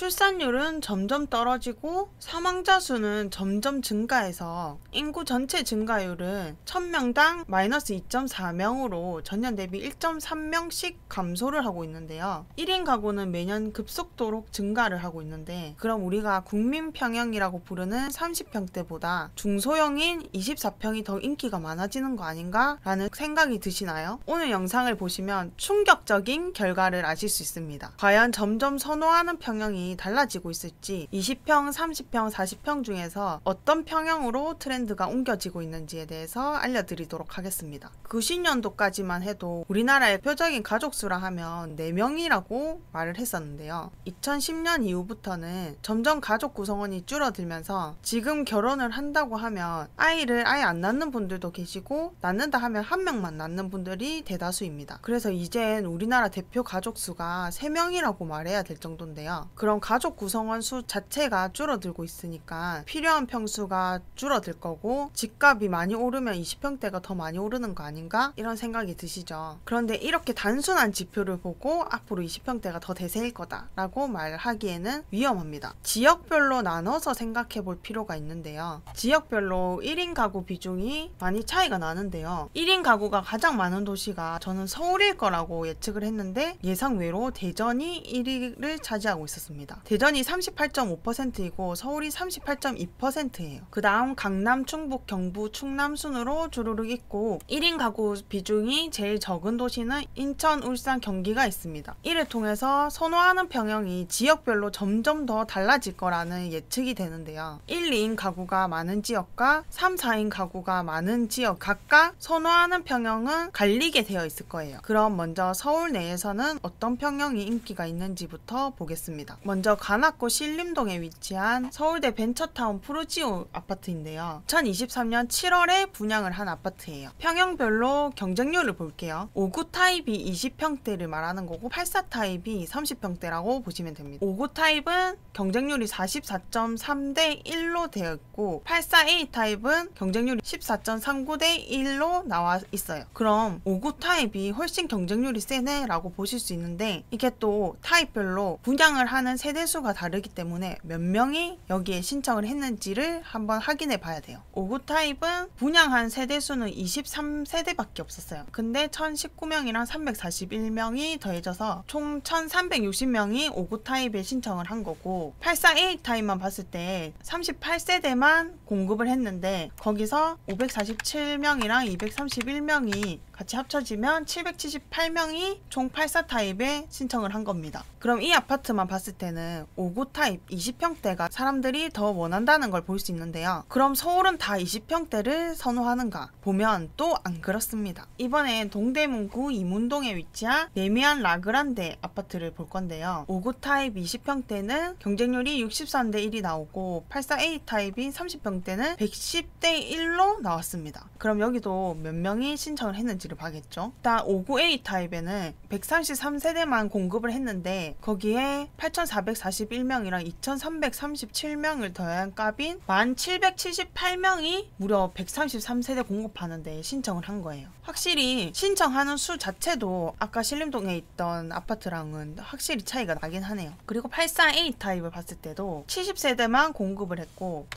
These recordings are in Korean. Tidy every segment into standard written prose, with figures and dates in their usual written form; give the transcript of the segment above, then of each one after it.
출산율은 점점 떨어지고 사망자 수는 점점 증가해서 인구 전체 증가율은 1000명당 마이너스 2.4명으로 전년 대비 1.3명씩 감소를 하고 있는데요. 1인 가구는 매년 급속도로 증가를 하고 있는데, 그럼 우리가 국민 평형이라고 부르는 30평대보다 중소형인 24평이 더 인기가 많아지는 거 아닌가? 라는 생각이 드시나요? 오늘 영상을 보시면 충격적인 결과를 아실 수 있습니다. 과연 점점 선호하는 평형이 달라지고 있을지, 20평, 30평, 40평 중에서 어떤 평형으로 트렌드가 옮겨지고 있는지에 대해서 알려드리도록 하겠습니다. 90년도까지만 해도 우리나라의 표적인 가족수라 하면 4명이라고 말을 했었는데요. 2010년 이후부터는 점점 가족 구성원이 줄어들면서 지금 결혼을 한다고 하면 아이를 아예 안 낳는 분들도 계시고, 낳는다 하면 1명만 낳는 분들이 대다수입니다. 그래서 이젠 우리나라 대표 가족수가 3명이라고 말해야 될 정도인데요. 그럼 가족 구성원 수 자체가 줄어들고 있으니까 필요한 평수가 줄어들 거고, 집값이 많이 오르면 20평대가 더 많이 오르는 거 아닌가? 이런 생각이 드시죠. 그런데 이렇게 단순한 지표를 보고 앞으로 20평대가 더 대세일 거다라고 말하기에는 위험합니다. 지역별로 나눠서 생각해 볼 필요가 있는데요. 지역별로 1인 가구 비중이 많이 차이가 나는데요. 1인 가구가 가장 많은 도시가 저는 서울일 거라고 예측을 했는데, 예상외로 대전이 1위를 차지하고 있었습니다. 대전이 38.5%이고 서울이 38.2%예요. 그 다음 강남, 충북, 경부, 충남 순으로 주르륵 있고, 1인 가구 비중이 제일 적은 도시는 인천, 울산, 경기가 있습니다. 이를 통해서 선호하는 평형이 지역별로 점점 더 달라질 거라는 예측이 되는데요. 1, 2인 가구가 많은 지역과 3, 4인 가구가 많은 지역 각각 선호하는 평형은 갈리게 되어 있을 거예요. 그럼 먼저 서울 내에서는 어떤 평형이 인기가 있는지부터 보겠습니다. 먼저 관악구 신림동에 위치한 서울대 벤처타운 프루지오 아파트인데요. 2023년 7월에 분양을 한 아파트예요. 평형별로 경쟁률을 볼게요. 59 타입이 20평대를 말하는 거고 84 타입이 30평대라고 보시면 됩니다. 59 타입은 경쟁률이 44.3대 1로 되어 있고, 84A 타입은 경쟁률이 14.39대 1로 나와 있어요. 그럼 59 타입이 훨씬 경쟁률이 세네 라고 보실 수 있는데, 이게 또 타입별로 분양을 하는 세대수가 다르기 때문에 몇 명이 여기에 신청을 했는지를 한번 확인해 봐야 돼요. 59 타입은 분양한 세대수는 23세대밖에 없었어요. 근데 1019명이랑 341명이 더해져서 총 1360명이 59 타입에 신청을 한 거고, 84A 타입만 봤을 때 38세대만 공급을 했는데 거기서 547명이랑 231명이 같이 합쳐지면 778명이 총 84 타입에 신청을 한 겁니다. 그럼 이 아파트만 봤을 때는 59 타입 20평대가 사람들이 더 원한다는 걸 볼 수 있는데요. 그럼 서울은 다 20평대를 선호하는가? 보면 또 안 그렇습니다. 이번엔 동대문구 이문동에 위치한 레미안 라그란데 아파트를 볼 건데요. 59 타입 20평대는 경쟁률이 63대 1이 나오고, 84A 타입인 30평대는 110대 1로 나왔습니다. 그럼 여기도 몇 명이 신청을 했는지를 봐야겠죠. 일단 59A 타입에는 133세대만 공급을 했는데 거기에 8441명이랑 2337명을 더한 값인 1778명이 무려 133세대 공급하는데 신청을 한 거예요. 확실히 신청하는 수 자체도 아까 신림동에 있던 아파트랑은 확실히 차이가 나긴 하네요. 그리고 84A 타입을 봤을 때도 70세대만 공급을 했고,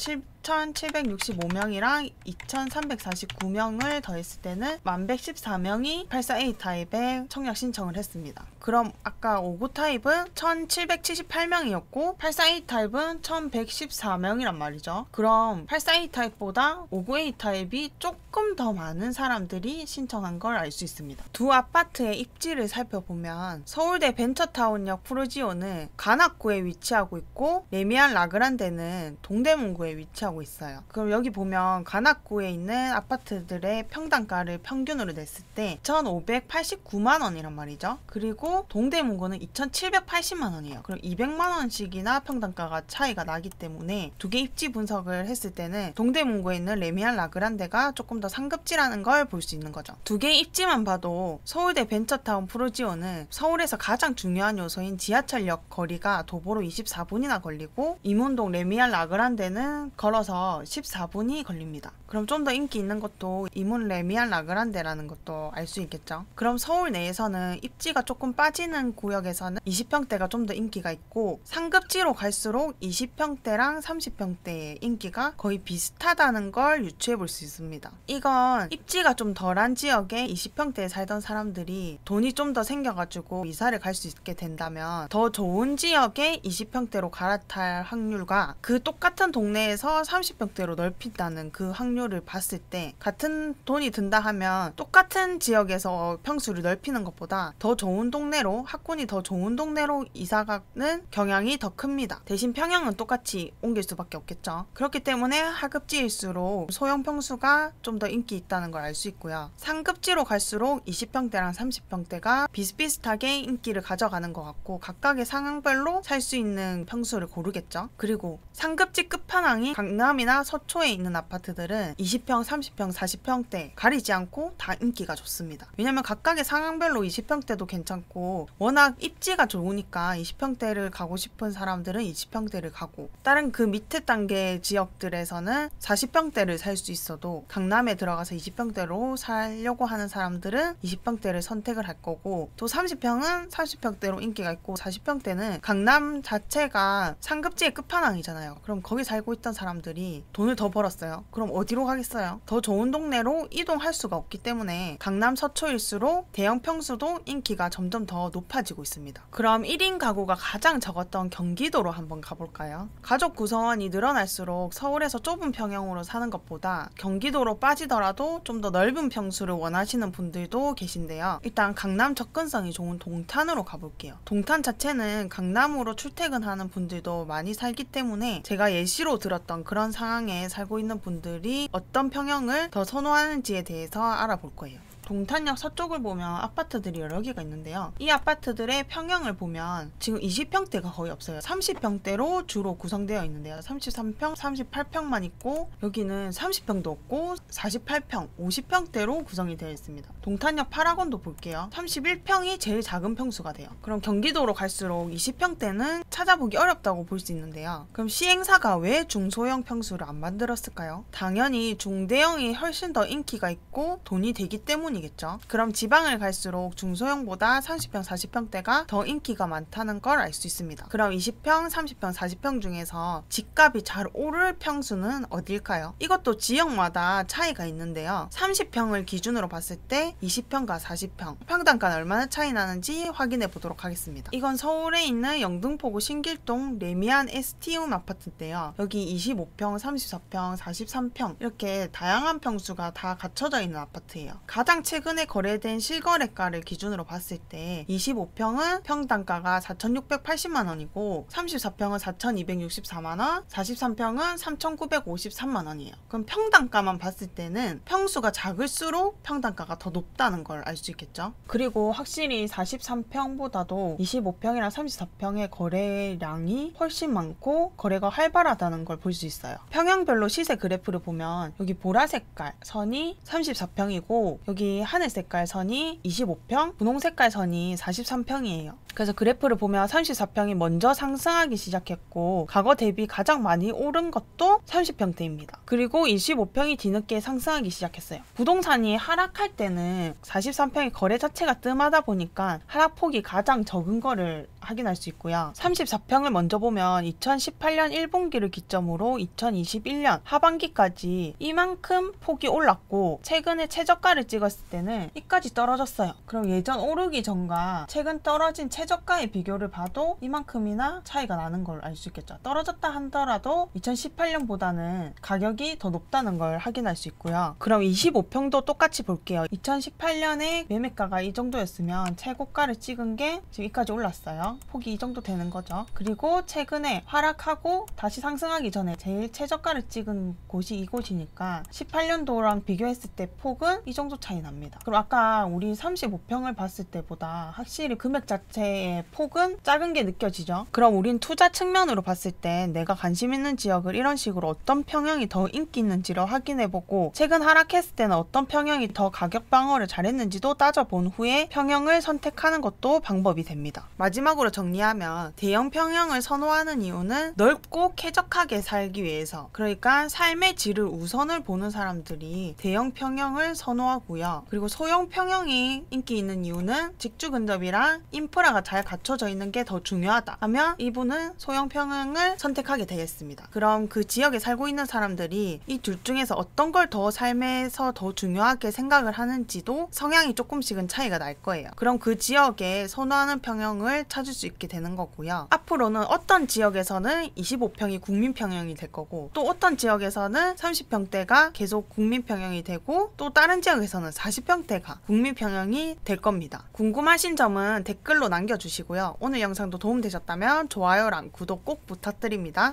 1765명이랑 2349명을 더했을 때는 1114명이 84A 타입에 청약 신청을 했습니다. 그럼 아까 59 타입은 1778명이었고 84A 타입은 1114명이란 말이죠. 그럼 84A 타입보다 59A 타입이 조금 더 많은 사람들이 신청한 걸 알 수 있습니다. 두 아파트의 입지를 살펴보면 서울대 벤처타운역 프루지오는 관악구에 위치하고 있고, 레미안 라그란데는 동대문구에 위치하고 있어요. 그럼 여기 보면 관악구에 있는 아파트들의 평당가를 평균으로 냈을 때 2,589만원이란 말이죠. 그리고 동대문구는 2,780만원이에요. 그럼 200만원씩이나 평당가가 차이가 나기 때문에 두 개 입지 분석을 했을 때는 동대문구에 있는 레미안 라그란데가 조금 더 상급지라는 걸 볼 수 있는 거죠. 두 개의 입지만 봐도 서울대 벤처타운 프루지오는 서울에서 가장 중요한 요소인 지하철역 거리가 도보로 24분이나 걸리고, 이문동 레미안 라그란데는 걸어서 떨어져서 14분이 걸립니다. 그럼 좀 더 인기 있는 것도 이문 레미안 라그란데라는 것도 알 수 있겠죠. 그럼 서울 내에서는 입지가 조금 빠지는 구역에서는 20평대가 좀 더 인기가 있고, 상급지로 갈수록 20평대랑 30평대의 인기가 거의 비슷하다는 걸 유추해 볼 수 있습니다. 이건 입지가 좀 덜한 지역에 20평대에 살던 사람들이 돈이 좀 더 생겨가지고 이사를 갈 수 있게 된다면 더 좋은 지역에 20평대로 갈아탈 확률과 그 똑같은 동네에서 30평대로 넓힌다는 그 확률을 봤을 때, 같은 돈이 든다 하면 똑같은 지역에서 평수를 넓히는 것보다 더 좋은 동네로, 학군이 더 좋은 동네로 이사가는 경향이 더 큽니다. 대신 평형은 똑같이 옮길 수밖에 없겠죠. 그렇기 때문에 하급지일수록 소형 평수가 좀 더 인기 있다는 걸 알 수 있고요. 상급지로 갈수록 20평대랑 30평대가 비슷비슷하게 인기를 가져가는 것 같고, 각각의 상황별로 살 수 있는 평수를 고르겠죠. 그리고 상급지 끝판왕이 강남이나 서초에 있는 아파트들은 20평, 30평, 40평대 가리지 않고 다 인기가 좋습니다. 왜냐면 각각의 상황별로 20평대도 괜찮고, 워낙 입지가 좋으니까 20평대를 가고 싶은 사람들은 20평대를 가고, 다른 그 밑에 단계 지역들에서는 40평대를 살 수 있어도 강남에 들어가서 20평대로 살려고 하는 사람들은 20평대를 선택을 할 거고, 또 30평은 30평대로 인기가 있고, 40평대는 강남 자체가 상급지의 끝판왕이잖아요. 그럼 거기 살고 있던 사람들이 돈을 더 벌었어요. 그럼 어디로 가겠어요? 더 좋은 동네로 이동할 수가 없기 때문에 강남 서초일수록 대형 평수도 인기가 점점 더 높아지고 있습니다. 그럼 1인 가구가 가장 적었던 경기도로 한번 가볼까요? 가족 구성원이 늘어날수록 서울에서 좁은 평형으로 사는 것보다 경기도로 빠지더라도 좀 더 넓은 평수를 원하시는 분들도 계신데요. 일단 강남 접근성이 좋은 동탄으로 가볼게요. 동탄 자체는 강남으로 출퇴근하는 분들도 많이 살기 때문에 제가 예시로 들었던 그런 상황에 살고 있는 분들이 어떤 평형을 더 선호하는지에 대해서 알아볼 거예요. 동탄역 서쪽을 보면 아파트들이 여러 개가 있는데요. 이 아파트들의 평형을 보면 지금 20평대가 거의 없어요. 30평대로 주로 구성되어 있는데요. 33평, 38평만 있고, 여기는 30평도 없고 48평, 50평대로 구성이 되어 있습니다. 동탄역 파라곤도 볼게요. 31평이 제일 작은 평수가 돼요. 그럼 경기도로 갈수록 20평대는 찾아보기 어렵다고 볼 수 있는데요. 그럼 시행사가 왜 중소형 평수를 안 만들었을까요? 당연히 중대형이 훨씬 더 인기가 있고 돈이 되기 때문에 이겠죠. 그럼 지방을 갈수록 중소형보다 30평, 40평대가 더 인기가 많다는 걸 알 수 있습니다. 그럼 20평, 30평, 40평 중에서 집값이 잘 오를 평수는 어딜까요? 이것도 지역마다 차이가 있는데요. 30평을 기준으로 봤을 때 20평과 40평, 평당가는 얼마나 차이 나는지 확인해 보도록 하겠습니다. 이건 서울에 있는 영등포구 신길동 레미안 ST움 아파트인데요. 여기 25평, 34평, 43평 이렇게 다양한 평수가 다 갖춰져 있는 아파트예요. 가장 최근에 거래된 실거래가를 기준으로 봤을 때 25평은 평당가가 4,680만원이고 34평은 4,264만원, 43평은 3,953만원이에요. 그럼 평당가만 봤을 때는 평수가 작을수록 평당가가 더 높다는 걸 알 수 있겠죠. 그리고 확실히 43평보다도 25평이랑 34평의 거래량이 훨씬 많고 거래가 활발하다는 걸 볼 수 있어요. 평형별로 시세 그래프를 보면 여기 보라 색깔 선이 34평이고 여기 하늘 색깔 선이 25평, 분홍 색깔 선이 43평이에요. 그래서 그래프를 보면 34평이 먼저 상승하기 시작했고 과거 대비 가장 많이 오른 것도 30평대입니다. 그리고 25평이 뒤늦게 상승하기 시작했어요. 부동산이 하락할 때는 43평의 거래 자체가 뜸하다 보니까 하락폭이 가장 적은 거를 확인할 수 있고요. 34평을 먼저 보면 2018년 1분기를 기점으로 2021년 하반기까지 이만큼 폭이 올랐고 최근에 최저가를 찍었을 때는 이까지 떨어졌어요. 그럼 예전 오르기 전과 최근 떨어진 최저가의 비교를 봐도 이만큼이나 차이가 나는 걸 알 수 있겠죠. 떨어졌다 하더라도 2018년보다는 가격이 더 높다는 걸 확인할 수 있고요. 그럼 25평도 똑같이 볼게요. 2018년에 매매가가 이 정도였으면 최고가를 찍은 게 지금 이까지 올랐어요. 폭이 이 정도 되는 거죠. 그리고 최근에 하락하고 다시 상승하기 전에 제일 최저가를 찍은 곳이 이곳이니까 18년도랑 비교했을 때 폭은 이 정도 차이 납니다. 그럼 아까 우리 35평을 봤을 때보다 확실히 금액 자체의 폭은 작은 게 느껴지죠. 그럼 우린 투자 측면으로 봤을 때 내가 관심 있는 지역을 이런 식으로 어떤 평형이 더 인기 있는지를 확인해보고 최근 하락했을 때는 어떤 평형이 더 가격 방어를 잘했는지도 따져본 후에 평형을 선택하는 것도 방법이 됩니다. 마지막으로 종합적으로 정리하면 대형 평형을 선호하는 이유는 넓고 쾌적하게 살기 위해서, 그러니까 삶의 질을 우선을 보는 사람들이 대형 평형을 선호하고요. 그리고 소형 평형이 인기 있는 이유는 직주 근접이랑 인프라가 잘 갖춰져 있는 게 더 중요하다 하면 이분은 소형 평형을 선택하게 되겠습니다. 그럼 그 지역에 살고 있는 사람들이 이 둘 중에서 어떤 걸 더 삶에서 더 중요하게 생각을 하는지도 성향이 조금씩은 차이가 날 거예요. 그럼 그 지역에 선호하는 평형을 찾을 수 있게 되는 거고요. 앞으로는 어떤 지역에서는 25평이 국민평형이 될 거고, 또 어떤 지역에서는 30평대가 계속 국민평형이 되고, 또 다른 지역에서는 40평대가 국민평형이 될 겁니다. 궁금하신 점은 댓글로 남겨주시고요. 오늘 영상도 도움되셨다면 좋아요랑 구독 꼭 부탁드립니다.